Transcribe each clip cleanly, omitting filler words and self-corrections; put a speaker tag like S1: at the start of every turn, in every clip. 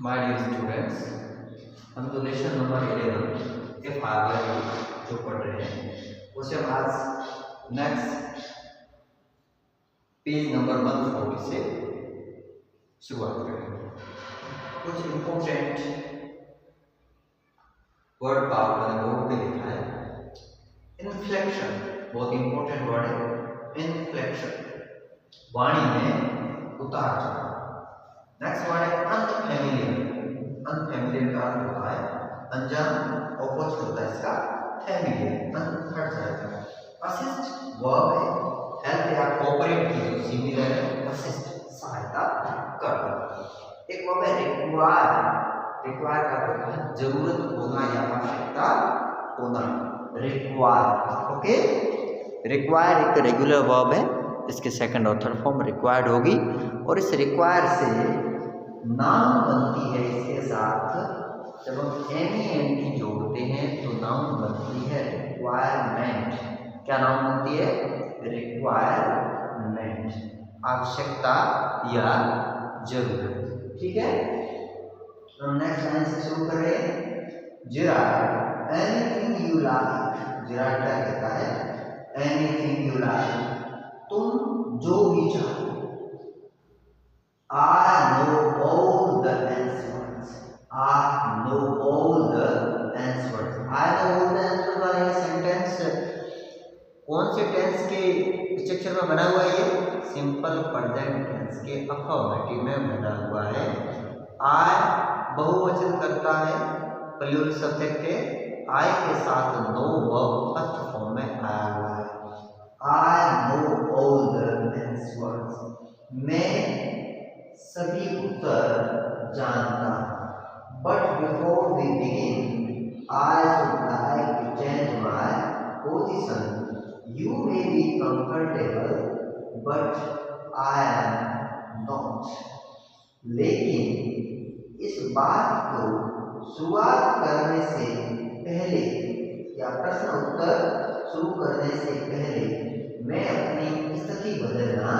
S1: My dear students, हम तो lesson number 11 के फार्मूला जो पढ़ रहे हैं उसे हम आज नेक्स्ट पेज नंबर 140 से शुरुआत करेंगे। कुछ इम्पोर्टेंट वर्ड पावर मैंने बोर्ड पे लिखा है। इन्फ्लेक्शन बहुत इंपॉर्टेंट वर्ड है। इन्फ्लेक्शन वाणी में उतार चढ़ाव। नेक्स्ट वर्ड है अनफेमिलियर। अनफेमिलियर का अर्थ होता है अनजान, ऑपोजिट होता है इसका फेमिलियर, हट जाएगा। असिस्ट वर्ब है, हेल्प या कोऑपरेट की जो सिमिलर है, असिस्ट सहायता करना। एक वर्ब है रिक्वायर। रिक्वायर का अर्थ होता है जरूरत होना या आवश्यकता होना। Require, okay. रिक्वायर एक रेगुलर वर्ब है, इसके सेकंड और थर्ड फॉर्म रिक्वायर्ड होगी और इस रिक्वायर से नाउन बनती है। इसके साथ जब हम एनी जोड़ते हैं तो नाउन बनती है रिक्वायरमेंट। क्या नाउन बनती है? रिक्वायरमेंट, आवश्यकता या जरूरत। ठीक है, तो नेक्स्ट लाइन से शुरू करें। Gerard anything you like. Gerard क्या कहता है? एनीथिंग यू लाइक, तुम जो भी चाहो। I know all the answers. I know all the answers. I know all the answers वाला ये सेंटेंस कौन से टेंस के स्ट्रक्चर में बना हुआ है? ये सिंपल प्रेजेंट टेंस के अफर्मेटिव में बना हुआ है। I बहुवचन करता है, प्लूरल सब्जेक्ट है। I के साथ नो वर्ब फर्स्ट फॉर्म में आया हुआ है। I know all the answers. मैं सभी उत्तर जानता हूं। But before we begin, I would like to change my position. You may be comfortable, but I am not. लेकिन इस बात को शुरुआत करने से पहले या प्रश्न उत्तर शुरू करने से पहले मैं अपनी स्थिति बदलना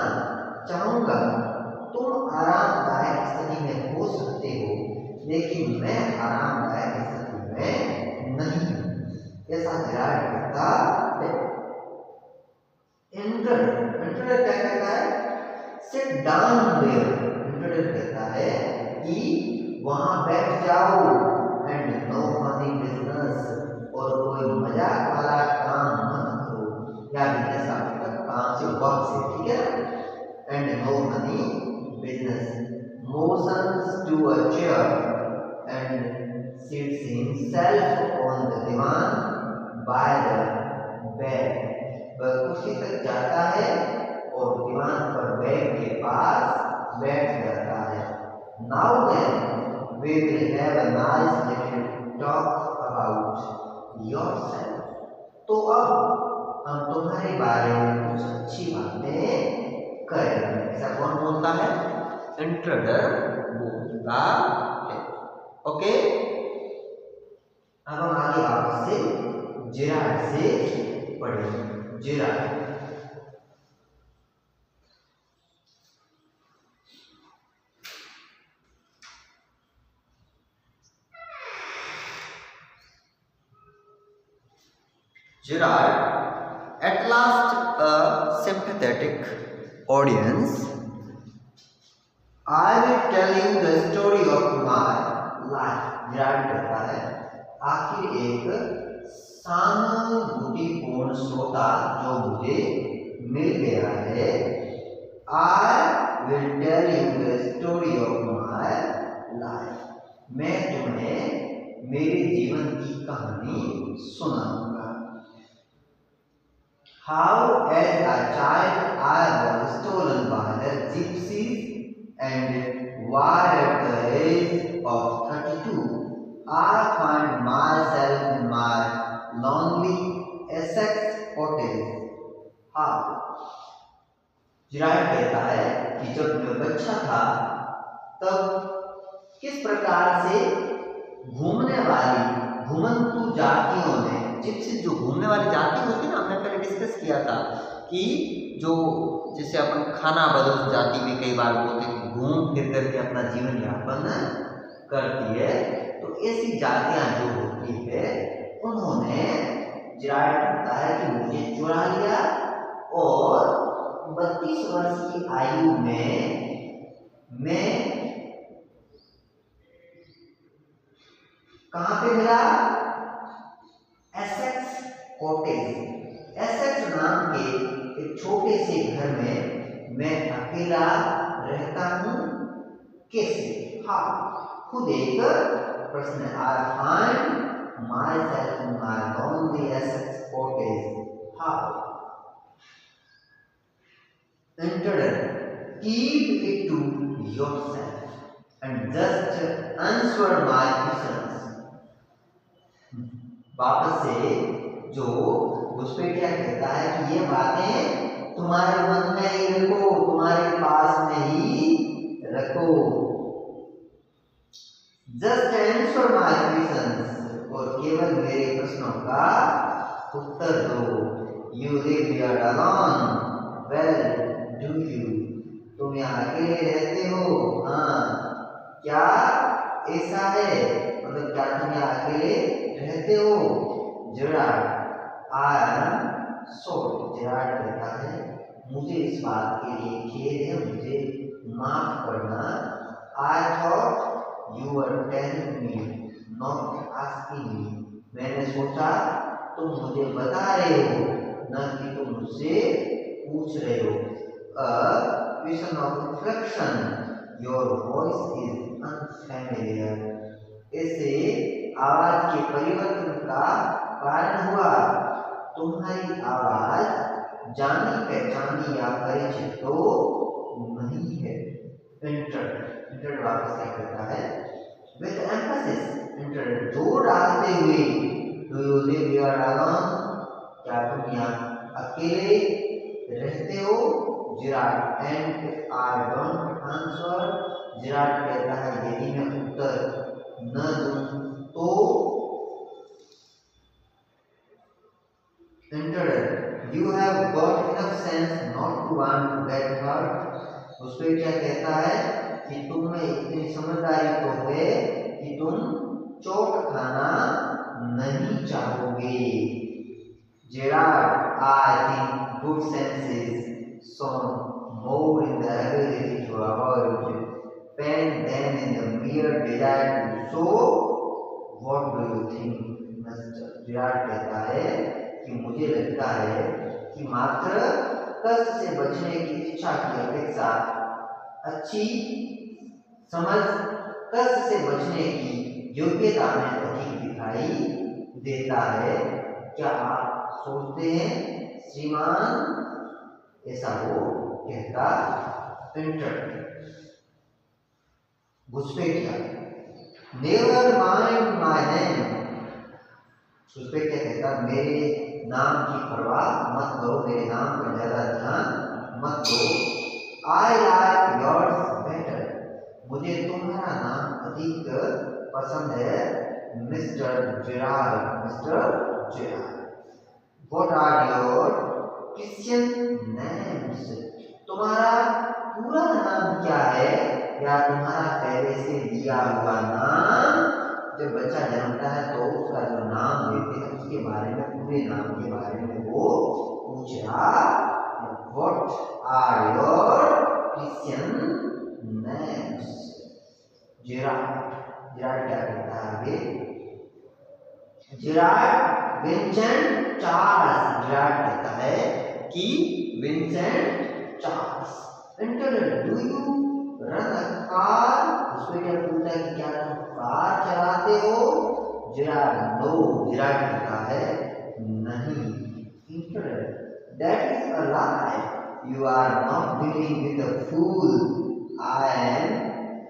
S1: चाहूंगा। तुम आरामदायक स्थिति में हो सकते हो, लेकिन मैं आरामदायक स्थिति में नहीं हूं। ऐसा जेरार्ड कहता है। इंट्रोडक्टर क्या कहता है? Sit down there. इंट्रोडक्टर कहता है कि वहां बैठ जाओ। एंड नो फनी बिजनेस, और कोई मजाक वाला काम मत करो। या बिजनेस आपका काम से वर्क से, ठीक है। And no funny business. Motions to a chair and sits himself on the divan by the bed. वह कुर्सी तक जाता है और दीवान पर बेड के पास बैठ जाता है। Now then, we will have a nice little talk about yourself. तो अब हम तुम्हारे बारे में कुछ अच्छी बातें करेंगे। ऐसा कौन बोलता है? इंट्रोडक्टर बोलता है। ओके, अब हम आगे वापस से जेरार्ड से पढ़ेंगे। Gerard at last a sympathetic audience, I will tell you the story of my life. Gerard कहता है आखिर एक सहानुभूतिपूर्ण श्रोता जो मुझे मिल गया है। I will tell you the story of my life. मैं तुम्हें मेरे जीवन की कहानी सुनाऊंगा। How as a child I was stolen by the gypsies, and while at the age of 32 I find myself in my lonely Essex cottage. How? Gerard कहता है कि जब मैं बच्चा था तब किस प्रकार से घूमने वाली घुमंतु जातियों ने, जिप्सी जो घूमने वाली जाति होती है ना, हमने पहले डिस्कस किया था कि जो जैसे अपन खाना बदोश जाति में कई बार बोलते हैं घूम फिर करके अपना जीवन यापन करती है। तो ऐसी जातियां जो होती है उन्होंने जिरायड कहता है कि मुझे चुरा लिया और 32 वर्ष की आयु में मैं कहां पे मिला? Essex cottage. एसेक्स नाम के एक छोटे से घर में मैं अकेला रहता हूं। कैसे? हाँ, खुद एक प्रश्न। I find my self in my lonely Essex cottage. How? Enter. Keep it to yourself and just answer my questions. वापस से जो घुसपैठिया कहता है कि ये बातें तुम्हारे मन में ही रखो, तुम्हारे पास में ही रखो। जस्ट आंसर माय क्वेश्चंस, और केवल मेरे प्रश्नों का उत्तर दो। You live here alone, well do you, तुम यहाँ अकेले रहते हो? हाँ, क्या ऐसा है? मतलब क्या तुम यहाँ अकेले रहते हो? Gerard, I am sorry. Gerard कहता है मुझे इस बात के लिए खेद है, मुझे माफ करना। I thought you were telling me not asking me, मैंने सोचा तुम मुझे बता रहे हो, न कि तुम मुझसे पूछ रहे हो। Question of reflection, your voice is unfamiliar. ऐसे आवाज के परिवर्तन का कारण हुआ, तुम्हारी आवाज जानी पहचानी या परिचित तो नहीं है। इंटर वापस क्या करता है? विद एम्फसिस, इंटर जोर डालते हुए। Do you live here alone, क्या तुम यहाँ अकेले रहते हो? Gerard, and if I don't answer, Gerard कहता है यदि मैं उत्तर न दूं तो? Enter. You have got enough sense not to want to get hurt. उसपे क्या कहता है कि तुम में इतनी समझदारी तो है कि तुम चोट खाना नहीं चाहोगे। Gerard, I think good sense is shown more in the ability to avoid pain than in the mere desire to show. What do you think, Mr. Gerard कहता है कि मुझे लगता है कि मात्र कष्ट से बचने की इच्छा की अपेक्षा अच्छी समझ कष्ट से बचने की योग्यता में अधिक दिखाई देता है। क्या आप सोचते हैं श्रीमान? ऐसा वो कहता। इंटर घुसपैठिया, नेवर माइंड माय नेम। घुसपैठिया कहता मेरे नाम की परवाह मत करो, मेरे नाम पर ज्यादा ध्यान मत दो। आई लाइक योर्स बेटर, मुझे तुम्हारा नाम अधिक पसंद है। Mister Gerard, mister Gerard. What are your Christian names, तुम्हारा पूरा नाम क्या है, या तुम्हारा पहले से दिया हुआ नाम? जब बच्चा जन्मता है तो उसका जो नाम देते हैं उसके बारे में, पूरे नाम के बारे में वो पूछ रहा। What are your Christian names? Gerard क्या कहता है? Gerrard Vincent Charles. जेरार्ड कहता है कि Vincent Charles. Do you run a car? उसमें क्या पूछता है कि क्या तुम कार चलाते हो? Gerrard, no. जेरार्ड कहता है नहीं। That is a lie, you are not dealing with a fool. I am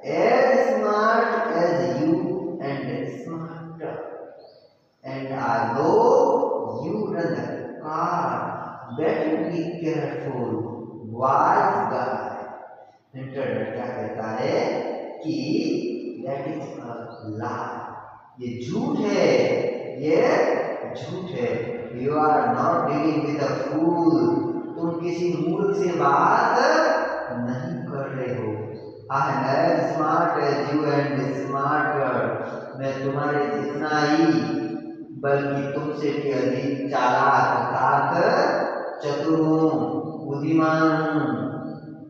S1: as smart as you and smarter, and I know you run a car. Better be careful, wise guy. Internet क्या कहता है कि that is a lie, ये झूठ है, ये झूठ है। You are not dealing with a fool, तुम किसी मूर्ख से बात नहीं कर रहे हो। I am as smart as you and smarter, मैं तुम्हारे जितना ही बल्कि तुमसे भी अधिक चालाक अर्थात चतुर हूँ, बुद्धिमान हूँ।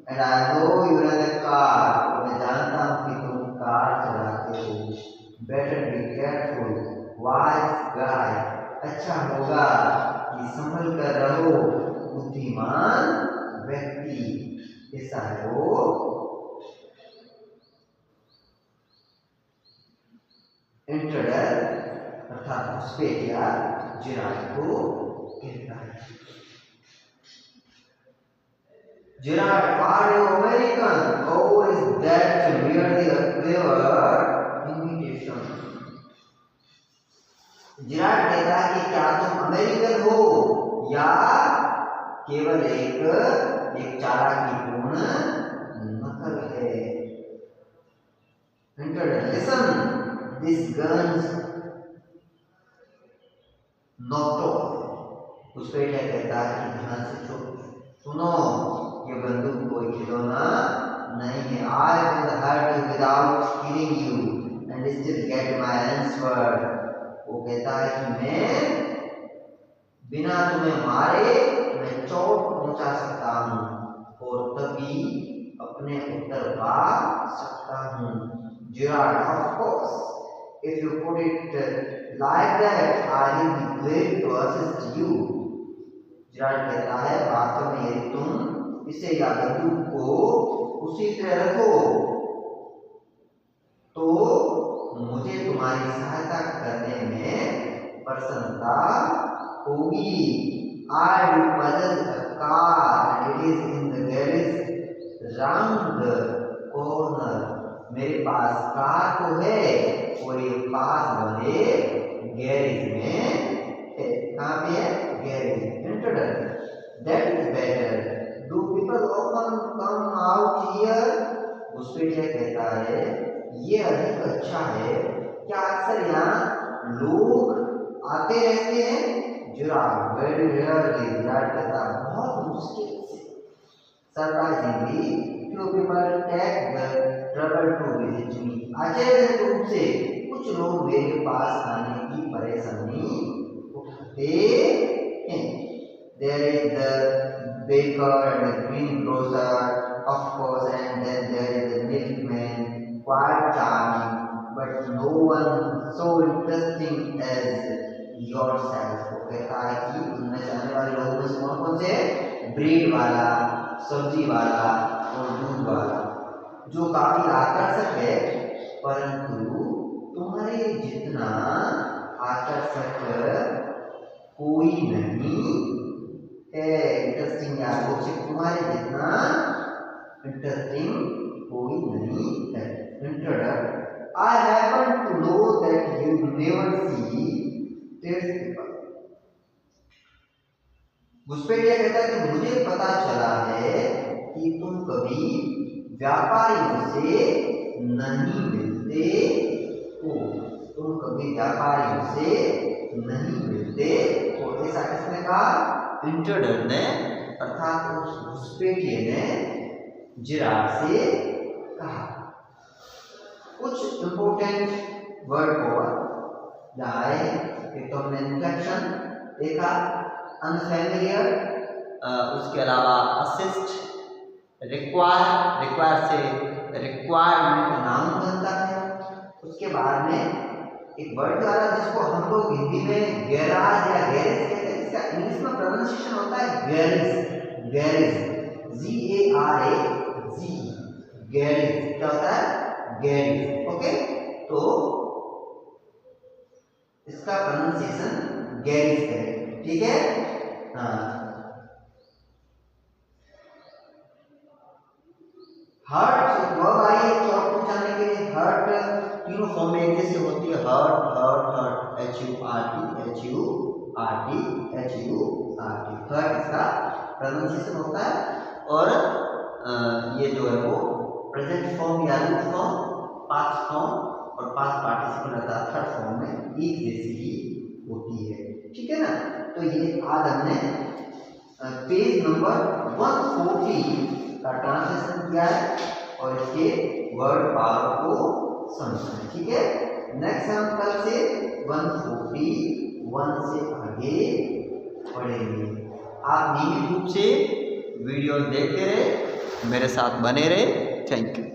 S1: And I know you run a car, और मैं जानता हूँ कि तुम कार चलाते हो। बेटर बी केयरफुल, वाइज गाय, अच्छा होगा कि संभल कर रहो, बुद्धिमान व्यक्ति। ऐसा है वो इंट्रोडर अर्थात घुसपैठिया जिराफ को कहता है। Giraffe, are you American or is that merely a clever imitation? Giraffe कहता है कि क्या तुम अमेरिकन हो या केवल एक चालाकीपूर्ण नकल है। Listen, this guns not off। उस पे क्या कहता है कि ध्यान से सुनो, ये बंदूक कोई खिलौना नहीं है। I will hurt you without killing you and still get my answer। वो कहता है कि मैं बिना तुम्हें मारे मैं चोट पहुंचा सकता हूँ और तभी अपने उत्तर पा सकता हूँ। Giraffe, of course, if you put it like that, I will be glad to assist you। Giraffe कहता है वास्तव में यदि तुम इसे या बंदूक को उसी तरह रखो तो मुझे तुम्हारी सहायता करने में प्रसन्नता होगी। I will purchase a car and it is in the garage round the corner। मेरे पास कार तो है और ये पास वाले गैरेज में है। कहाँ पे है? Garage. That is better। Do people often come out here? उस पे क्या कहता है ये अधिक अच्छा है, क्या अक्सर यहाँ लोग आते रहते हैं? Giraffe, very rarely। जिराफ कहता है बहुत मुश्किल से। Surprisingly, few people take the trouble to visit me। आश्चर्यजनक रूप से कुछ लोग मेरे पास आने की परेशानी उठाते हैं। There is the baker and the greengrocer, of course, and then there is the milkman, quite charming, but no one so interesting as yourself। वो कहता है कि उनमें जाने वाले लोगों में से कौन से? ब्रेड वाला, सब्जी वाला और दूध वाला, जो काफी आकर्षक है, परंतु तुम्हारे जितना आकर्षक कोई नहीं है। इंटरेस्टिंग या तुम्हारे जितना इंटरेस्टिंग कोई नहीं है। इंट्रोडक्ट, I happen to know that you never see this people। घुसपैठिया कहता है कि मुझे पता चला है कि तुम कभी व्यापारियों से नहीं मिलते हो। तुम कभी व्यापारियों से नहीं मिलते हो। ऐसा किसने कहा? इंट्रोडर ने, अर्थात उस घुसपैठिए ने जिराफ से कहा। कुछ इंपोर्टेंट वर्ड और यहाँ है। एक तो हमने इन्फ्लेक्शन देखा, अनफैमिलियर, उसके अलावा असिस्ट, रिक्वायर से रिक्वायरमेंट नाउन बनता है। उसके बाद में एक वर्ड द्वारा जिसको हम लोग हिंदी में गैराज या गैरेज कहते हैं, इसका इंग्लिश में प्रोनाउंसिएशन होता है गैरेज। Garage, GARAG, garage. क्या होता है? गैरेज। ओके, तो इसका प्रोनाउंसिएशन गैरेज करें, ठीक है? हाँ। हर्ट वर्ब आई है चोट पहुंचाने के लिए। हर्ट तीनों फॉर्म में एक जैसे होती है। Hurt, hurt, hurt, HURT, HURT, HURT। Hurt इसका प्रोनाउंसिएशन होता है। और ये जो है वो प्रेजेंट फॉर्म या रूट फॉर्म, पास्ट फॉर्म और पास्ट पार्टिसिपल अर्थात थर्ड फॉर्म में एक जैसी ही होती है, ठीक है ना? तो ये आज हमने पेज नंबर 140 का ट्रांसलेशन किया है और इसके वर्ड पावर को समझना है। ठीक है, नेक्स्ट हम कल से 141 से आगे पढ़ेंगे। आप नियमित रूप से वीडियो देखते रहे, मेरे साथ बने रहे। Thank you.